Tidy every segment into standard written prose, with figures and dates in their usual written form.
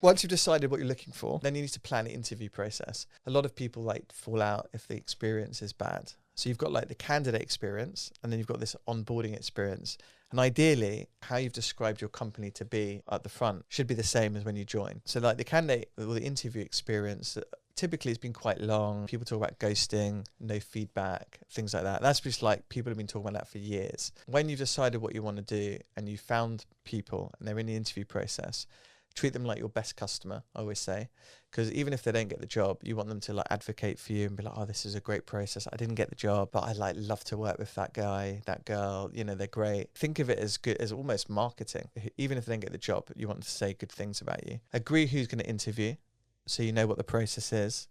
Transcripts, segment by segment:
Once you've decided what you're looking for, then you need to plan the interview process. A lot of people like fall out if the experience is bad. So you've got like the candidate experience, and then you've got this onboarding experience. And ideally, how you've described your company to be at the front should be the same as when you join. So like the candidate or the interview experience, typically it's been quite long. People talk about ghosting, no feedback, things like that. That's just like people have been talking about that for years. When you've decided what you want to do and you found people and they're in the interview process, treat them like your best customer, I always say, because even if they don't get the job, you want them to like advocate for you and be like, oh, this is a great process. I didn't get the job, but I like love to work with that guy, that girl, you know, they're great. Think of it as good, as almost marketing. Even if they don't get the job, you want them to say good things about you. Agree who's going to interview, so you know what the process is.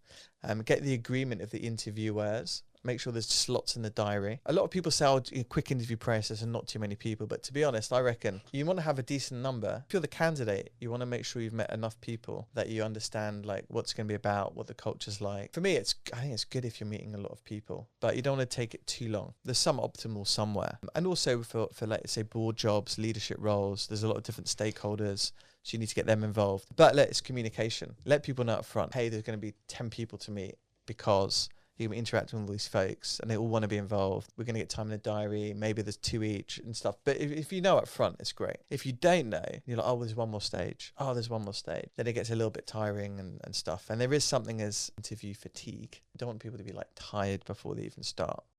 Get the agreement of the interviewers. Make sure there's slots in the diary. A lot of people say, quick interview process and not too many people. But to be honest, I reckon you want to have a decent number. If you're the candidate, you want to make sure you've met enough people that you understand like what's going to be about, what the culture's like. For me, I think it's good if you're meeting a lot of people, but you don't want to take it too long. There's some optimal somewhere. And also for like, say, board jobs, leadership roles, there's a lot of different stakeholders. So you need to get them involved. But it's communication. Let people know up front, hey, there's going to be 10 people to meet because you're going to be interacting with all these folks and they all want to be involved. We're going to get time in the diary. Maybe there's 2 each and stuff. But if you know up front, it's great. If you don't know, you're like, oh, there's one more stage. Oh, there's one more stage. Then it gets a little bit tiring and stuff. And there is something as interview fatigue. You don't want people to be like tired before they even start.